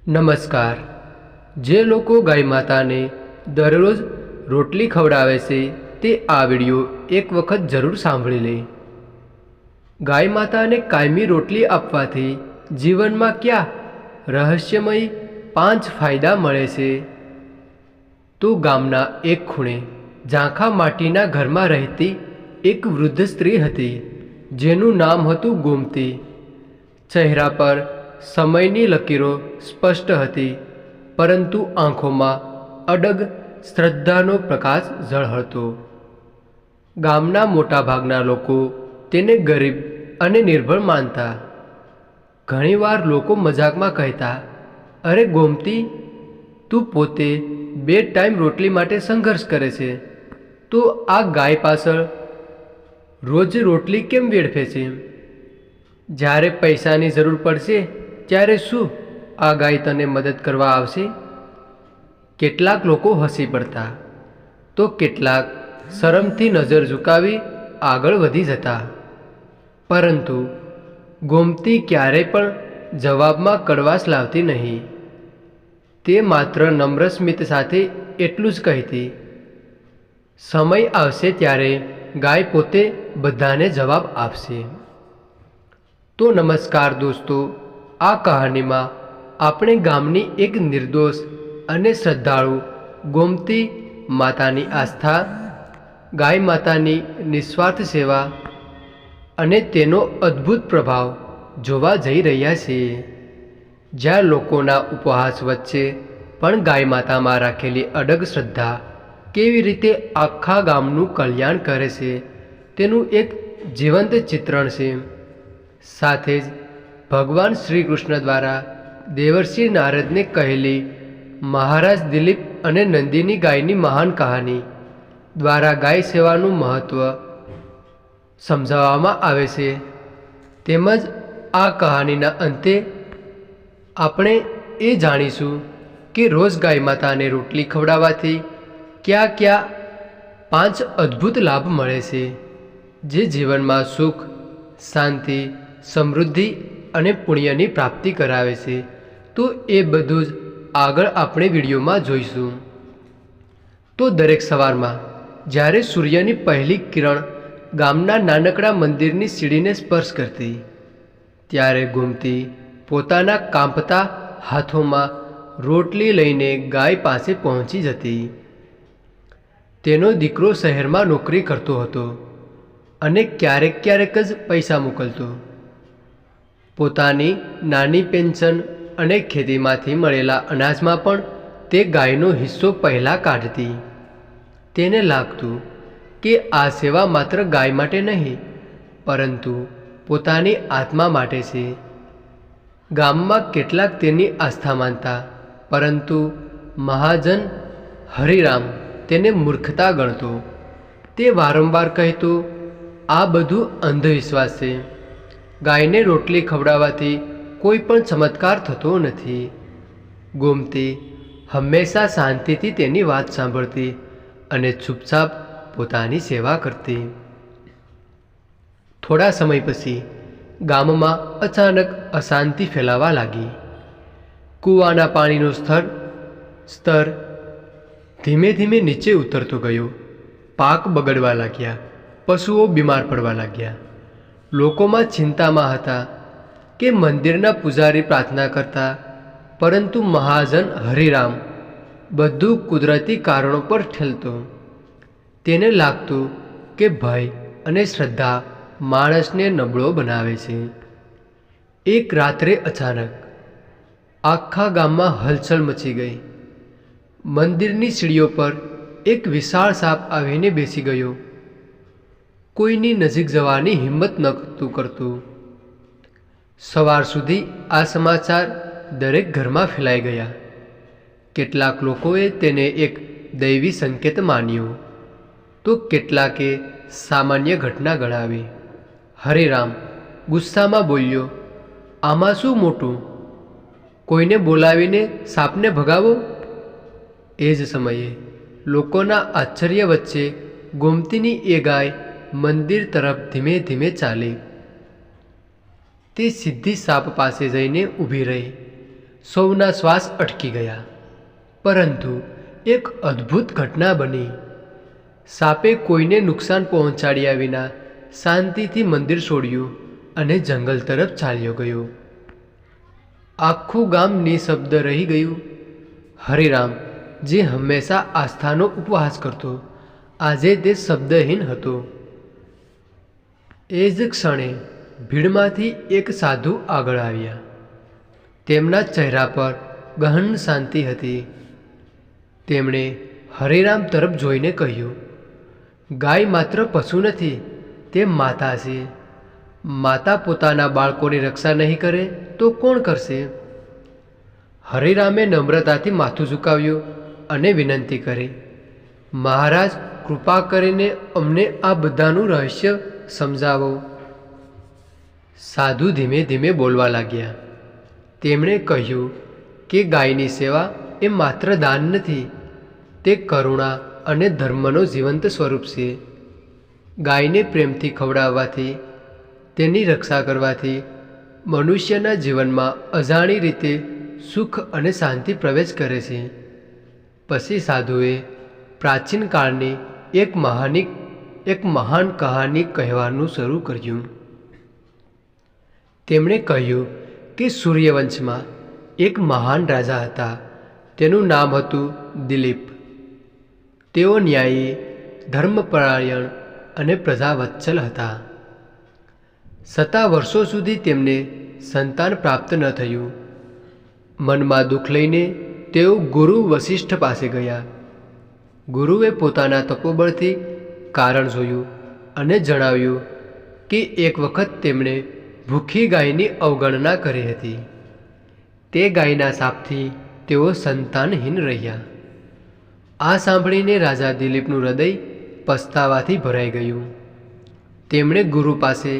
નમસ્કાર। જે લોકો ગાય માતાને દરરોજ રોટલી ખવડાવે છે તે આ વિડીયો એક વખત જરૂર સાંભળી લે। ગાય માતાને કાયમી રોટલી આપવાથી જીવનમાં ક્યાં રહસ્યમય 5 ફાયદા મળે છે। તો ગામના એક ખૂણે ઝાંખા માટીના ઘરમાં રહેતી એક વૃદ્ધ સ્ત્રી હતી જેનું નામ હતું ગોમતી। ચહેરા પર સમયની લકીરો સ્પષ્ટ હતી, પરંતુ આંખોમાં અડગ શ્રદ્ધાનો પ્રકાશ ઝળહળતો। ગામના મોટાભાગના લોકો તેને ગરીબ અને નિર્બળ માનતા। ઘણીવાર લોકો મજાકમાં કહેતા, અરે ગોમતી, તું પોતે 2 ટાઈમ રોટલી માટે સંઘર્ષ કરે છે, તો આ ગાય પાછળ રોજ રોટલી કેમ વેડફે છે? જ્યારે પૈસાની જરૂર પડશે ત્યારે શું આ ગાય તને મદદ કરવા આવશે? કેટલાક લોકો હસી પડતા, તો કેટલાક શરમથી નજર ઝુકાવી આગળ વધી જતા। પરંતુ ગોમતી ક્યારેય પણ જવાબમાં કડવાશ લાવતી નહીં। તે માત્ર નમ્ર સ્મિત સાથે એટલું જ કહેતી, સમય આવશે ત્યારે ગાય પોતે બધાને જવાબ આપશે। તો નમસ્કાર દોસ્તો, આ કહાનીમાં આપણે ગામની એક નિર્દોષ અને શ્રદ્ધાળુ ગોમતી માતાની આસ્થા, ગાય માતાની નિસ્વાર્થ સેવા અને તેનો અદ્ભુત પ્રભાવ જોવા જઈ રહ્યા છીએ। જ્યાં લોકોના ઉપહાસ વચ્ચે પણ ગાય માતામાં રાખેલી અડગ શ્રદ્ધા કેવી રીતે આખા ગામનું કલ્યાણ કરે છે તેનું એક જીવંત ચિત્રણ છે। સાથે જ ભગવાન શ્રી કૃષ્ણ દ્વારા દેવર્ષિ નારદને કહેલી મહારાજ દિલીપ અને નંદીની ગાયની મહાન કહાની દ્વારા ગાય સેવાનું મહત્ત્વ સમજાવવામાં આવે છે। તેમજ આ કહાનીના અંતે આપણે એ જાણીશું કે રોજ ગાય માતાને રોટલી ખવડાવવાથી કયા કયા 5 અદ્ભુત લાભ મળે છે, જે જીવનમાં સુખ, શાંતિ, સમૃદ્ધિ અને પુણ્યની પ્રાપ્તિ કરાવે છે। તો એ બધું જ આગળ આપણે વિડીયોમાં જોઈશું। તો દરેક સવારમાં જ્યારે સૂર્યની પહેલી કિરણ ગામના નાનકડા મંદિરની સીડીને સ્પર્શ કરતી, ત્યારે ગોમતી પોતાના કાંપતા હાથોમાં રોટલી લઈને ગાય પાસે પહોંચી જતી। તેનો દીકરો શહેરમાં નોકરી કરતો હતો અને ક્યારેક ક્યારેક જ પૈસા મોકલતો। પોતાની નાની પેન્શન અને ખેતીમાંથી મળેલા અનાજમાં પણ તે ગાયનો હિસ્સો પહેલાં કાઢતી। તેને લાગતું કે આ સેવા માત્ર ગાય માટે નહીં, પરંતુ પોતાની આત્મા માટે છે। ગામમાં કેટલાક તેની આસ્થા માનતા, પરંતુ મહાજન હરિરામ તેને મૂર્ખતા ગણતો। તે વારંવાર કહેતો, આ બધું અંધવિશ્વાસ છે। ગાયને રોટલી ખવડાવવાથી કોઈ પણ ચમત્કાર થતો નથી। ગોમતી હંમેશા શાંતિથી તેની વાત સાંભળતી અને ચૂપચાપ પોતાની સેવા કરતી। થોડા સમય પછી ગામમાં અચાનક અશાંતિ ફેલાવા લાગી। કૂવાના પાણીનું સ્તર ધીમે ધીમે નીચે ઉતરતો ગયો। પાક બગડવા લાગ્યા, પશુઓ બીમાર પડવા લાગ્યા। લોકોમાં ચિંતામાં હતા કે મંદિરના પૂજારી પ્રાર્થના કરતા, પરંતુ મહાજન હરિરામ બધું કુદરતી કારણો પર ઠેલતો। તેને લાગતું કે ભય અને શ્રદ્ધા માણસને નબળો બનાવે છે। એક રાત્રે અચાનક આખા ગામમાં હલચલ મચી ગઈ। મંદિરની સીડીઓ પર એક વિશાળ સાપ આવીને બેસી ગયો। કોઈની નજીક જવાની હિંમત નહોતું કરતું। સવાર સુધી આ સમાચાર દરેક ઘરમાં ફેલાઈ ગયા। કેટલાક લોકોએ તેને એક દૈવી સંકેત માન્યો, તો કેટલાકે સામાન્ય ઘટના ગણાવી। હરિરામ ગુસ્સામાં બોલ્યો, આમાં શું મોટું? કોઈને બોલાવીને સાપને ભગાવો। એ જ સમયે લોકોના આશ્ચર્ય વચ્ચે ગોમતીની એ ગાય મંદિર તરફ ધીમે ધીમે ચાલી। તે સીધી સાપ પાસે જઈને ઊભી રહી। સૌના શ્વાસ અટકી ગયા. પરંતુ એક અદ્ભુત ઘટના બની. સાપે કોઈને નુકસાન પહોંચાડ્યા વિના શાંતિથી મંદિર છોડ્યું અને જંગલ તરફ ચાલ્યો ગયો. આખું ગામ નિશબ્દ રહી ગયું. હરિરામ, જે હંમેશા આસ્થાનો ઉપવાસ કરતો, આજે તે શબ્દહીન હતો. એ જ ક્ષણે ભીડમાંથી એક સાધુ આગળ આવ્યા. તેમના ચહેરા પર ગહન શાંતિ હતી. તેમણે હરિરામ તરફ જોઈને કહ્યું, ગાય માત્ર પશુ નથી, તે માતા છે. માતા પોતાના બાળકોની રક્ષા નહીં કરે તો કોણ કરશે? હરિરામે નમ્રતાથી માથું ઝુકાવ્યું અને વિનંતી કરી, મહારાજ, કૃપા કરીને અમને આ બધાનું રહસ્ય સમજાવો. સાધુ ધીમે ધીમે બોલવા લાગ્યા. તેમણે કહ્યું કે ગાયની સેવા એ માત્ર દાન નથી, તે કરુણા અને ધર્મનો જીવંત સ્વરૂપ છે. ગાયને પ્રેમથી ખવડાવવાથી, તેની રક્ષા કરવાથી મનુષ્યના જીવનમાં અજાણી રીતે સુખ અને શાંતિ પ્રવેશ કરે છે. પછી સાધુએ પ્રાચીન કાળની એક મહાન કહાની કહેવાનું શરૂ કર્યું. તેમણે કહ્યું કે સૂર્યવંશમાં એક મહાન રાજા હતા. તેનું નામ હતું દિલીપ. તેઓ ન્યાયી, ધર્મપરાયણ અને પ્રજાવત્સલ હતા. છતાં વર્ષો સુધી તેમને સંતાન પ્રાપ્ત ન થયું. મનમાં દુઃખ લઈને તેઓ ગુરુ વશિષ્ઠ પાસે ગયા. ગુરુએ પોતાના તપોબળથી કારણ જોયું અને જણાવ્યું કે એક વખત તેમણે ભૂખી ગાયની અવગણના કરી હતી. તે ગાયના શાપથી તેઓ સંતાનહીન રહ્યા. આ સાંભળીને રાજા દિલીપનું હૃદય પસ્તાવાથી ભરાઈ ગયું. તેમણે ગુરુ પાસે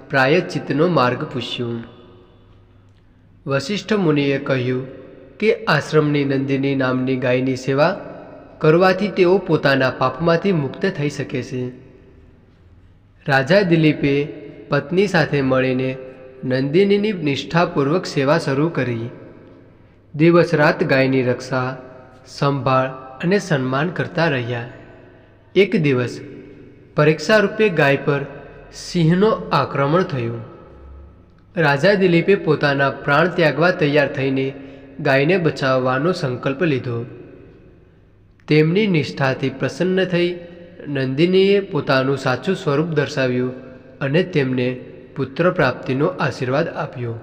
પ્રાયશ્ચિત્તનો માર્ગ પૂછ્યો. વશિષ્ઠ મુનિએ કહ્યું કે આશ્રમની નંદિની નામની ગાયની સેવા કરવાથી તેઓ પોતાના પાપમાંથી મુક્ત થઈ શકે છે. રાજા દિલીપે પત્ની સાથે મળીને નંદિનીની નિષ્ઠાપૂર્વક સેવા શરૂ કરી. દિવસ રાત ગાયની રક્ષા, સંભાળ અને સન્માન કરતા રહ્યા. એક દિવસ પરીક્ષા રૂપે ગાય પર સિંહનો આક્રમણ થયું. રાજા દિલીપે પોતાના પ્રાણ ત્યાગવા તૈયાર થઈને ગાયને બચાવવાનો સંકલ્પ લીધો. તેમની નિષ્ઠાથી પ્રસન્ન થઈ નંદિનીએ પોતાનું સાચું સ્વરૂપ દર્શાવ્યું અને તેમને પુત્ર પ્રાપ્તિનો આશીર્વાદ આપ્યો.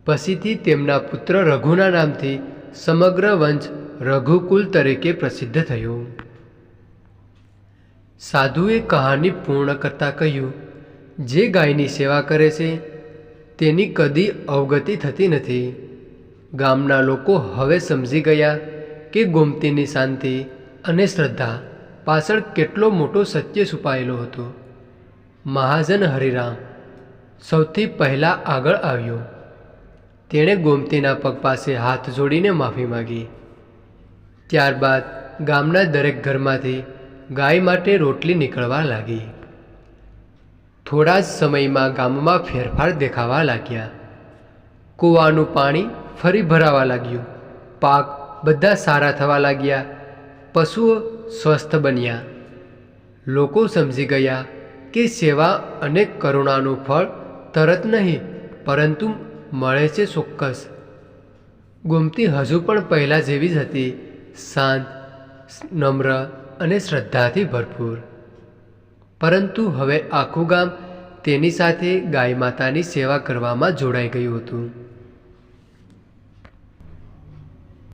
પછીથી તેમના પુત્ર રઘુના નામથી સમગ્ર વંશ રઘુકુલ તરીકે પ્રસિદ્ધ થયો. સાધુએ કહાની પૂર્ણ કરતાં કહ્યું, જે ગાયની સેવા કરે છે તેની કદી અવગતિ થતી નથી. ગામના લોકો હવે સમજી ગયા કે ગોમતીની શાંતિ અને શ્રદ્ધા પાછળ કેટલો મોટો સત્ય છુપાયેલો હતો. મહાજન હરિરામ સૌથી પહેલાં આગળ આવ્યો. તેણે ગોમતીના પગ પાસે હાથ જોડીને માફી માગી. ત્યારબાદ ગામના દરેક ઘરમાંથી ગાય માટે રોટલી નીકળવા લાગી. થોડા જ સમયમાં ગામમાં ફેરફાર દેખાવા લાગ્યા. કૂવાનું પાણી ફરી ભરાવા લાગ્યું. પાક બધા સારા થવા લાગ્યા. પશુઓ સ્વસ્થ બન્યા. લોકો સમજી ગયા કે સેવા અને કરુણાનું ફળ તરત નહીં પરંતુ મળે છે ચોક્કસ. ગોમતી હજુ પણ પહેલાં જેવી જ હતી, શાંત, નમ્ર અને શ્રદ્ધાથી ભરપૂર. પરંતુ હવે આખું ગામ તેની સાથે ગાય માતાની સેવા કરવામાં જોડાઈ ગયું હતું.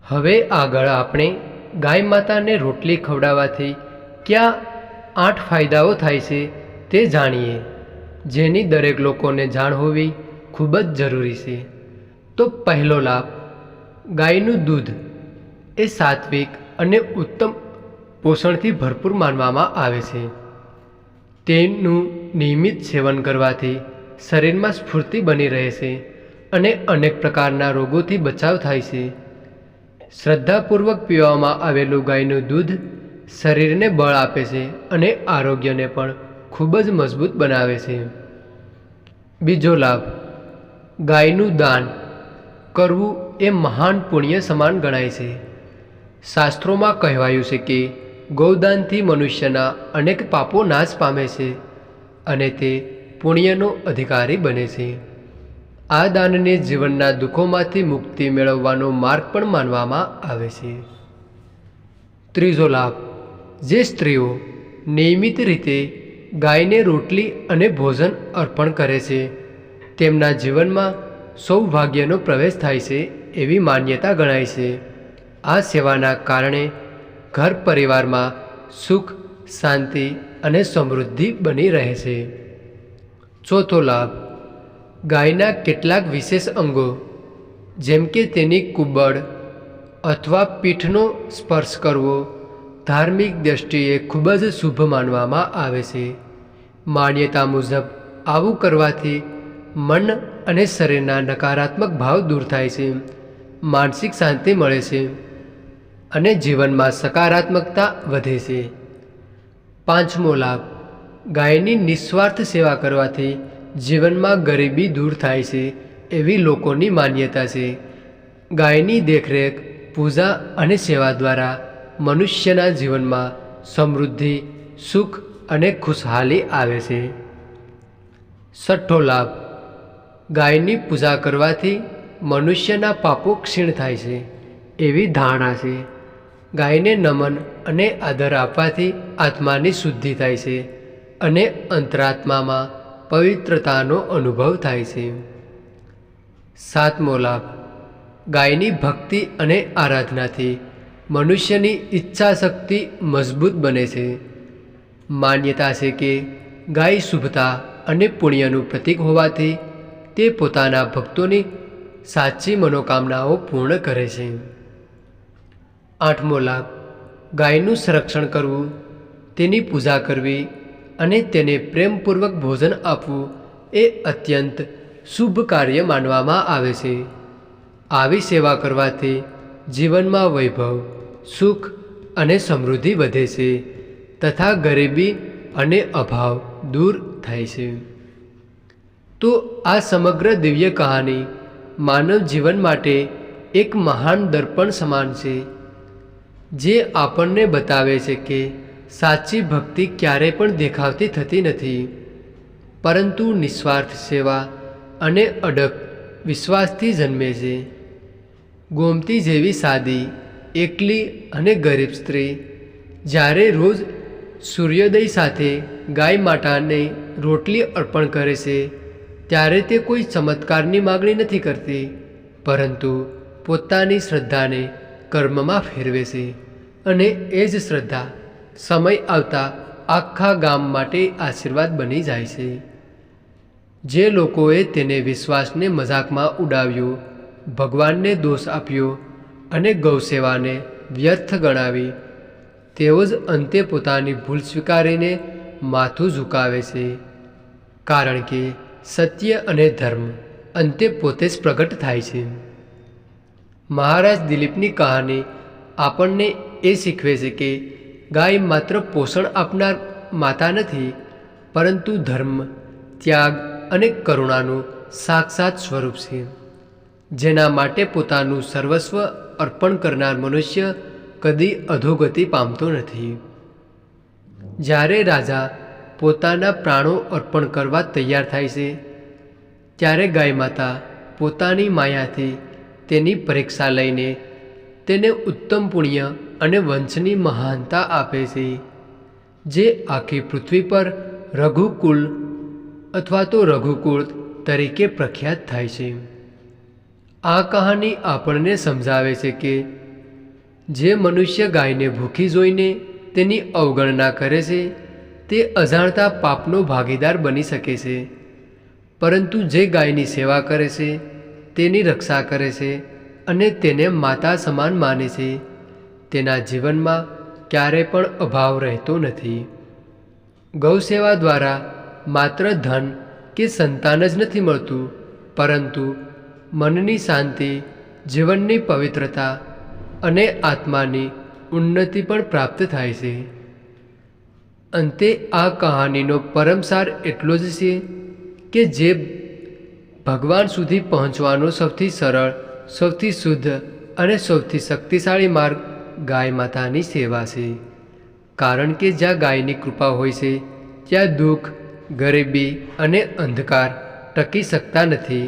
હવે આગળ આપણે ગાય માતાને રોટલી ખવડાવવાથી કયા 8 ફાયદાઓ થાય છે તે જાણીએ, જેની દરેક લોકોને જાણ હોવી ખૂબ જ જરૂરી છે. તો પહેલો લાભ, ગાયનું દૂધ એ સાત્વિક અને ઉત્તમ પોષણથી ભરપૂર માનવામાં આવે છે. તેનું નિયમિત સેવન કરવાથી શરીરમાં સ્ફૂર્તિ બની રહે છે અને અનેક પ્રકારના રોગોથી બચાવ થાય છે. શ્રદ્ધાપૂર્વક પીવામાં આવેલું ગાયનું દૂધ શરીરને બળ આપે છે અને આરોગ્યને પણ ખૂબ જ મજબૂત બનાવે છે. બીજો લાભ, ગાયનું દાન કરવું એ મહાન પુણ્ય સમાન ગણાય છે. શાસ્ત્રોમાં કહેવાયું છે કે ગૌદાનથી મનુષ્યના અનેક પાપો નાશ પામે છે અને તે પુણ્યનો અધિકારી બને છે. આ દાનને જીવનના દુઃખોમાંથી મુક્તિ મેળવવાનો માર્ગ પણ માનવામાં આવે છે. ત્રીજો લાભ, જે સ્ત્રીઓ નિયમિત રીતે ગાયને રોટલી અને ભોજન અર્પણ કરે છે તેમના જીવનમાં સૌભાગ્યનો પ્રવેશ થાય છે એવી માન્યતા ગણાય છે. આ સેવાના કારણે ઘર પરિવારમાં સુખ, શાંતિ અને સમૃદ્ધિ બની રહે છે. ચોથો લાભ, ગાયના કેટલાક વિશેષ અંગો જેમ કે તેની કુબડ અથવા પીઠનો સ્પર્શ કરવો ધાર્મિક દ્રષ્ટિએ ખૂબ જ શુભ માનવામાં આવે છે. માન્યતા મુજબ આવું કરવાથી મન અને શરીરના નકારાત્મક ભાવ દૂર થાય છે, માનસિક શાંતિ મળે છે અને જીવનમાં સકારાત્મકતા વધે છે. પાંચમો લાભ, ગાયની નિસ્વાર્થ સેવા કરવાથી જીવનમાં ગરીબી દૂર થાય છે એવી લોકોની માન્યતા છે. ગાયની દેખરેખ, પૂજા અને સેવા દ્વારા મનુષ્યના જીવનમાં સમૃદ્ધિ, સુખ અને ખુશહાલી આવે છે. છઠ્ઠો લાભ, ગાયની પૂજા કરવાથી મનુષ્યના પાપો ક્ષીણ થાય છે એવી ધારણા છે. ગાયને નમન અને આદર આપવાથી આત્માની શુદ્ધિ થાય છે અને અંતરાત્મામાં પવિત્રતાનો અનુભવ થાય છે. સાતમો લાભ, ગાયની ભક્તિ અને આરાધનાથી મનુષ્યની ઈચ્છા શક્તિ મજબૂત બને છે. માન્યતા છે કે ગાય શુભતા અને પુણ્યનું પ્રતીક હોવાથી તે પોતાના ભક્તોની સાચી મનોકામનાઓ પૂર્ણ કરે છે. આઠમો લાભ, ગાયનું સંરક્ષણ કરવું, તેની પૂજા કરવી અને તેને પ્રેમપૂર્વક ભોજન આપવું એ અત્યંત શુભ કાર્ય માનવામાં આવે છે. આવી સેવા કરવાથી જીવનમાં વૈભવ, સુખ અને સમૃદ્ધિ વધે છે તથા ગરીબી અને અભાવ દૂર થાય છે. તો આ સમગ્ર દિવ્ય કહાની માનવ જીવન માટે એક મહાન દર્પણ સમાન છે, જે આપણને બતાવે છે કે સાચી ભક્તિ ક્યારેય પણ દેખાવતી થતી નથી, પરંતુ નિસ્વાર્થ સેવા અને અડગ વિશ્વાસથી જન્મે છે. ગોમતી જેવી સાદી, એકલી અને ગરીબ સ્ત્રી જ્યારે રોજ સૂર્યોદય સાથે ગાય માતાને રોટલી અર્પણ કરે છે ત્યારે તે કોઈ ચમત્કારની માગણી નથી કરતી, પરંતુ પોતાની શ્રદ્ધાને કર્મમાં ફેરવે છે અને એ જ શ્રદ્ધા સમય આવતા આખા ગામ માટે આશીર્વાદ બની જાય છે. જે લોકોએ તેને વિશ્વાસને મજાકમાં ઉડાવ્યો, ભગવાનને દોષ આપ્યો અને ગૌસેવાને વ્યર્થ ગણાવી, તેઓ જ અંતે પોતાની ભૂલ સ્વીકારીને માથું ઝુકાવે છે, કારણ કે સત્ય અને ધર્મ અંતે પોતે જ પ્રગટ થાય છે. મહારાજ દિલીપની કહાની આપણને એ શીખવે છે કે ગાય માત્ર પોષણ આપનાર માતા નથી, પરંતુ ધર્મ, ત્યાગ અને કરુણાનું સાક્ષાત સ્વરૂપ છે, જેના માટે પોતાનું સર્વસ્વ અર્પણ કરનાર મનુષ્ય કદી અધોગતિ પામતો નથી. જ્યારે રાજા પોતાના પ્રાણો અર્પણ કરવા તૈયાર થાય છે ત્યારે ગાય માતા પોતાની માયાથી તેની પરીક્ષા લઈને તેને ઉત્તમ પુણ્ય અને વંશની મહાનતા આપે છે, જે આખી પૃથ્વી પર રઘુકુલ અથવા તો રઘુકુળ તરીકે પ્રખ્યાત થાય છે. આ કહાની આપણને સમજાવે છે કે જે મનુષ્ય ગાયને ભૂખી જોઈને તેની અવગણના કરે છે તે અજાણતા પાપનો ભાગીદાર બની શકે છે, પરંતુ જે ગાયની સેવા કરે છે, તેની રક્ષા કરે છે અને તેને માતા સમાન માને છે, તેના જીવનમાં ક્યારેય પણ અભાવ રહેતો નથી. ગૌસેવા દ્વારા માત્ર ધન કે સંતાન જ નથી મળતું, પરંતુ મનની શાંતિ, જીવનની પવિત્રતા અને આત્માની ઉન્નતિ પણ પ્રાપ્ત થાય છે. અંતે આ કહાનીનો પરમસાર એટલો જ છે કે જે ભગવાન સુધી પહોંચવાનો સૌથી સરળ સૌથી શુદ્ધ અને સૌથી શક્તિશાળી માર્ગ ગાય માતાની સેવા છે, કારણ કે જ્યાં ગાયની કૃપા હોય છે ત્યાં દુઃખ, ગરીબી અને અંધકાર ટકી શકતા નથી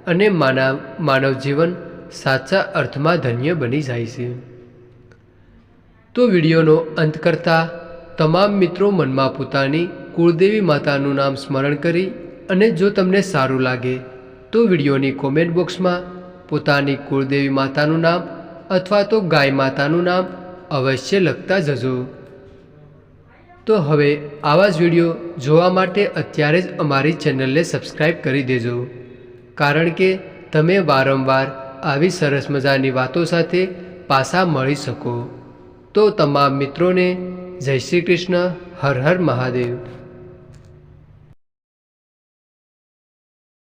અને માનવ જીવન સાચા અર્થમાં ધન્ય બની જાય છે. તો વિડીયોનો અંત કરતાં તમામ મિત્રો મનમાં પોતાની કુળદેવી માતાનું નામ સ્મરણ કરી અને જો તમને સારું લાગે તો વિડીયોની કોમેન્ટ બોક્સમાં પોતાની કુળદેવી માતાનું નામ અથવા તો ગાય માતાનું નામ અવશ્ય લખતા જજો. તો હવે આવા જ વિડીયો જોવા માટે અત્યારે જ અમારી ચેનલને સબસ્ક્રાઈબ કરી દેજો, કારણ કે તમે વારંવાર આવી સરસ મજાની વાતો સાથે પાછા મળી શકો. તો તમામ મિત્રોને જય શ્રી કૃષ્ણ. હર હર મહાદેવ.